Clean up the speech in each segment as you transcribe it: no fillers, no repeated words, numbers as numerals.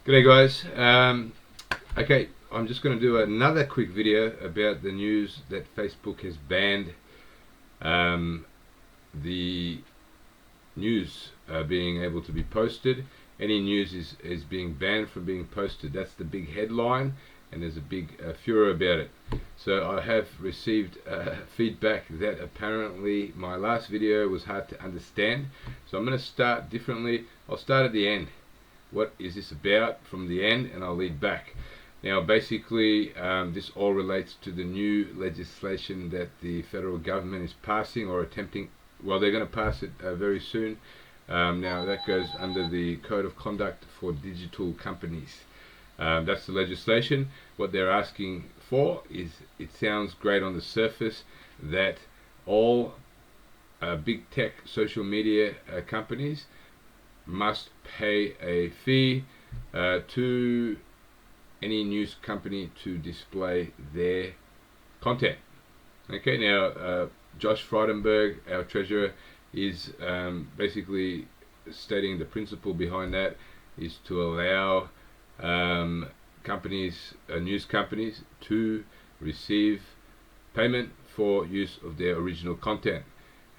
G'day guys. Okay, I'm just going to do another quick video about the news that Facebook has banned the news being able to be posted. Any news is being banned from being posted. That's the big headline, and there's a big furor about it. So I have received feedback that apparently my last video was hard to understand. So I'm going to start differently. I'll start at the end. What is this about from the end, and I'll lead back. Now basically this all relates to the new legislation that the federal government is passing or attempting. Well, they're going to pass it very soon. Now that goes under the Code of Conduct for Digital Companies. That's the legislation. What they're asking for is, it sounds great on the surface, that all big tech social media companies must pay a fee to any news company to display their content. Okay, now Josh Frydenberg, our treasurer, is basically stating the principle behind that is to allow companies, news companies, to receive payment for use of their original content,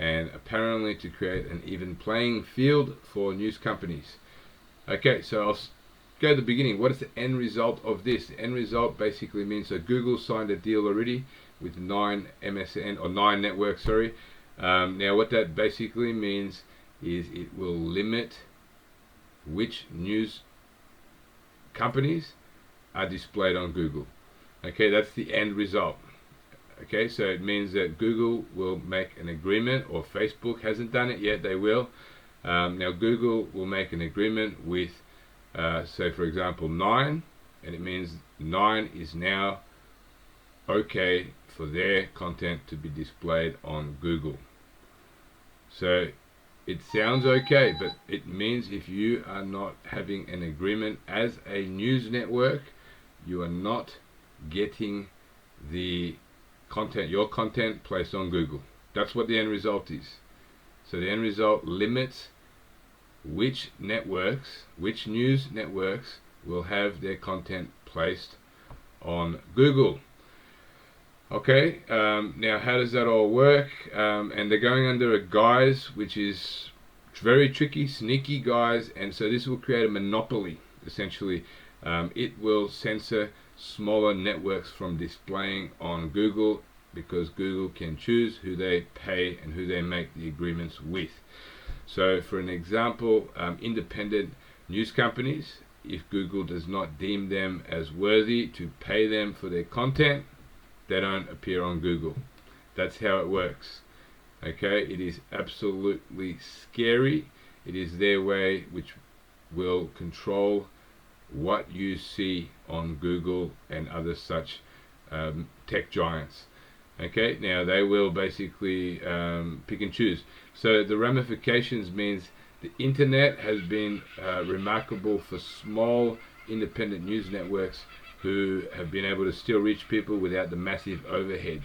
and apparently to create an even playing field for news companies. Okay, so I'll go to the beginning. What is the end result of this? The end result basically means that Google signed a deal already with 9 MSN, or 9 networks, sorry. Now what that basically means is it will limit which news companies are displayed on Google. Okay, that's the end result. Okay, so it means that Google will make an agreement, or Facebook hasn't done it yet, they will. Now Google will make an agreement with, say for example, 9, and it means 9 is now okay for their content to be displayed on Google. So it sounds okay, but it means if you are not having an agreement as a news network, you are not getting the content, your content, placed on Google. That's what the end result is. So the end result limits which networks, which news networks will have their content placed on Google. Okay, now how does that all work? And they're going under a guise which is very tricky, sneaky guise, and so this will create a monopoly essentially. It will censor smaller networks from displaying on Google, because Google can choose who they pay and who they make the agreements with. So for an example, independent news companies, if Google does not deem them as worthy to pay them for their content, they don't appear on Google. That's how it works. Okay, it is absolutely scary. It is their way which will control what you see on Google and other such tech giants. Okay, now they will basically pick and choose. So the ramifications means the internet has been remarkable for small independent news networks who have been able to still reach people without the massive overheads.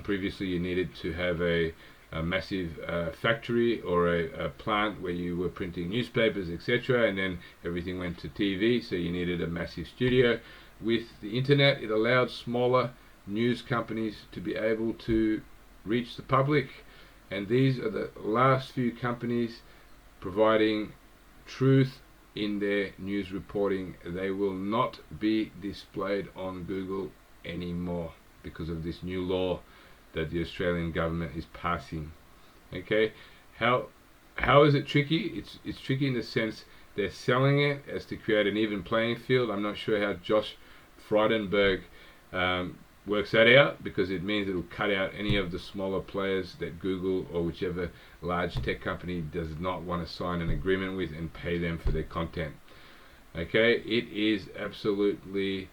Previously you needed to have a massive factory or a plant where you were printing newspapers, etc., and then everything went to TV, so you needed a massive studio. With the internet, it allowed smaller news companies to be able to reach the public, and these are the last few companies providing truth in their news reporting. They will not be displayed on Google anymore because of this new law that the Australian government is passing. Okay, how is it tricky? It's tricky in the sense they're selling it as to create an even playing field. I'm not sure how Josh Frydenberg works that out, because it means it'll cut out any of the smaller players that Google or whichever large tech company does not want to sign an agreement with and pay them for their content. Okay, it is absolutely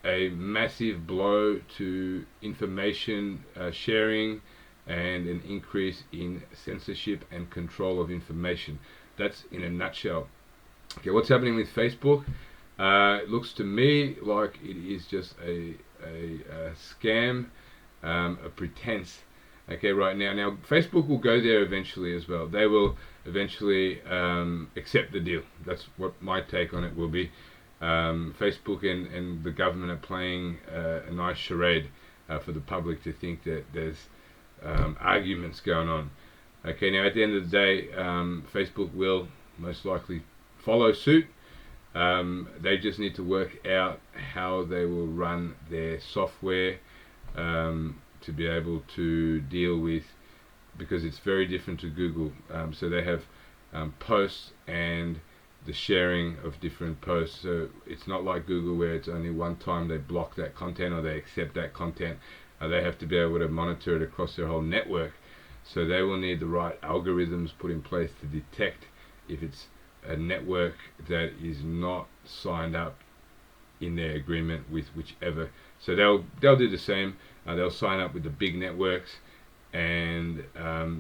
a massive blow to information sharing and an increase in censorship and control of information. That's in a nutshell. Okay, what's happening with Facebook? It looks to me like it is just a scam, a pretense. Okay, right now. Now, Facebook will go there eventually as well. They will eventually accept the deal. That's what my take on it will be. Facebook and the government are playing a nice charade for the public to think that there's arguments going on. Okay, now at the end of the day, Facebook will most likely follow suit. They just need to work out how they will run their software to be able to deal with, because it's very different to Google. So they have posts and the sharing of different posts. So it's not like Google where it's only one time they block that content or they accept that content. They have to be able to monitor it across their whole network. So they will need the right algorithms put in place to detect if it's a network that is not signed up in their agreement with whichever. So they'll do the same. They'll sign up with the big networks, and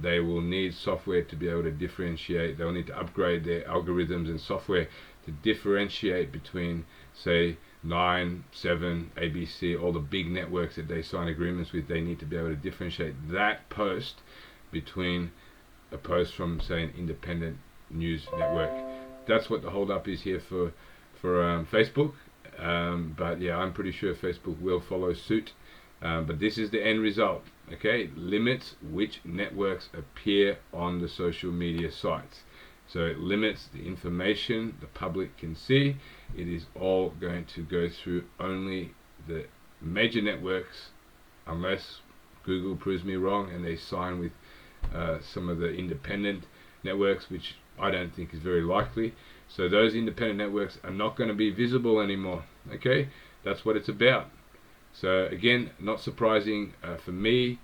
they will need software to be able to differentiate. They'll need to upgrade their algorithms and software to differentiate between, say, 9, 7, ABC, all the big networks that they sign agreements with. They need to be able to differentiate that post between a post from, say, an independent news network. That's what the holdup is here for Facebook. But yeah, I'm pretty sure Facebook will follow suit. But this is the end result. Okay, it limits which networks appear on the social media sites. So it limits the information the public can see. It is all going to go through only the major networks, unless Google proves me wrong and they sign with some of the independent networks, which I don't think is very likely. So those independent networks are not going to be visible anymore. Okay, that's what it's about. So again, not surprising for me.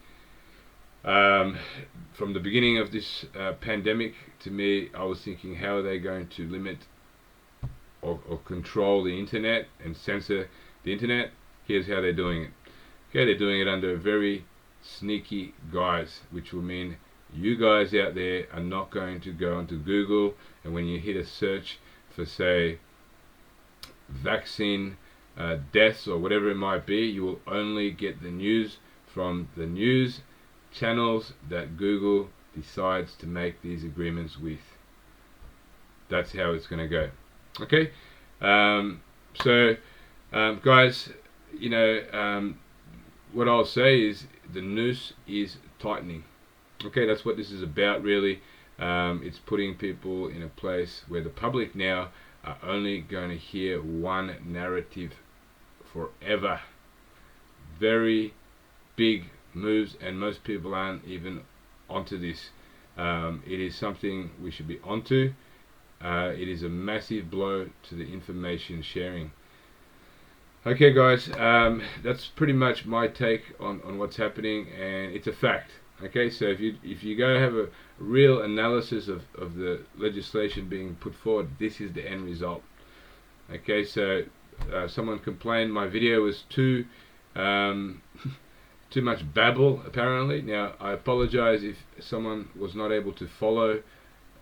From the beginning of this pandemic, to me, I was thinking, how are they going to limit or control the internet and censor the internet? Here's how they're doing it. Okay, they're doing it under a very sneaky guise, which will mean you guys out there are not going to go onto Google, and when you hit a search for, say, vaccine deaths or whatever it might be, you will only get the news from the news channels that Google decides to make these agreements with. That's how it's going to go. Okay, guys, you know, what I'll say is the noose is tightening. Okay, that's what this is about, really. It's putting people in a place where the public now are only going to hear one narrative forever. Very big moves, and most people aren't even onto this. It is something we should be onto. It is a massive blow to the information sharing. Okay, guys, that's pretty much my take on what's happening, and it's a fact. Okay, so if you go have a real analysis of the legislation being put forward, this is the end result. Okay, so someone complained my video was too too much babble, apparently. Now, I apologize if someone was not able to follow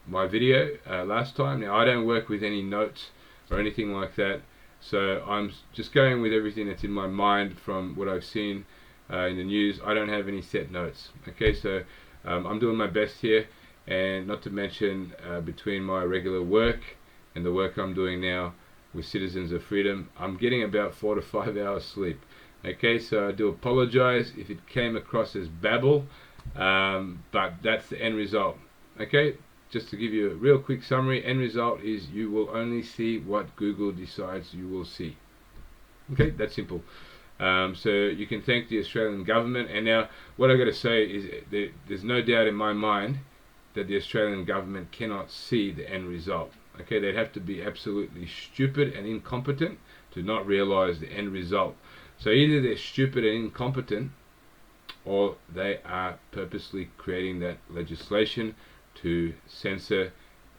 my video last time. Now, I don't work with any notes or anything like that, so I'm just going with everything that's in my mind from what I've seen in the news. I don't have any set notes. Okay, so I'm doing my best here, and not to mention between my regular work and the work I'm doing now with Citizens of Freedom, I'm getting about 4 to 5 hours sleep. Okay, so I do apologize if it came across as babble, but that's the end result. Okay, just to give you a real quick summary, end result is you will only see what Google decides you will see. Okay, that's simple. So you can thank the Australian government. And now what I've got to say is there's no doubt in my mind that the Australian government cannot see the end result. Okay, they'd have to be absolutely stupid and incompetent to not realize the end result. So either they're stupid and incompetent, or they are purposely creating that legislation to censor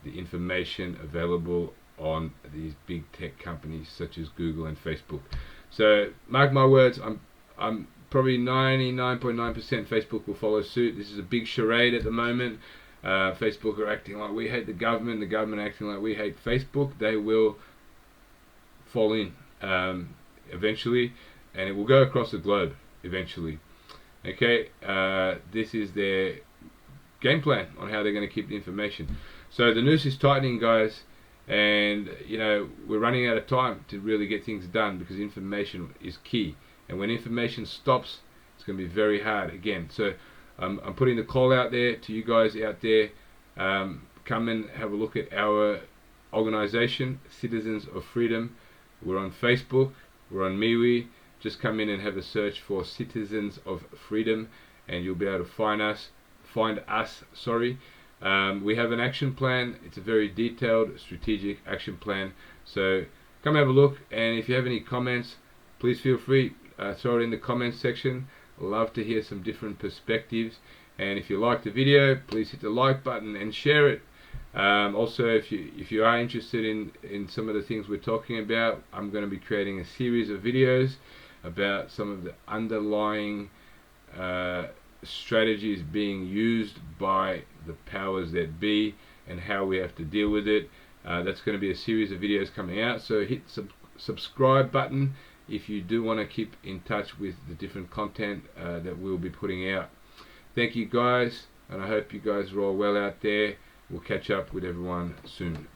the information available on these big tech companies such as Google and Facebook. So mark my words, I'm probably 99.9% Facebook will follow suit. This is a big charade at the moment. Facebook are acting like we hate the government acting like we hate Facebook. They will fall in eventually, and it will go across the globe eventually. Okay, this is their game plan on how they're going to keep the information. So the noose is tightening, guys, and you know, we're running out of time to really get things done because information is key, and when information stops, it's going to be very hard again. So I'm putting the call out there to you guys out there. Come and have a look at our organization, Citizens of Freedom. We're on Facebook, we're on MeWe. Just come in and have a search for Citizens of Freedom and you'll be able to find us. We have an action plan. It's a very detailed strategic action plan. So come have a look, and if you have any comments, please feel free, throw it in the comments section. Love to hear some different perspectives. And if you like the video, please hit the like button and share it. Also, if you are interested in some of the things we're talking about, I'm going to be creating a series of videos about some of the underlying strategies being used by the powers that be and how we have to deal with it. That's going to be a series of videos coming out, so hit subscribe button if you do want to keep in touch with the different content that we'll be putting out. Thank you guys, and I hope you guys are all well out there. We'll catch up with everyone soon.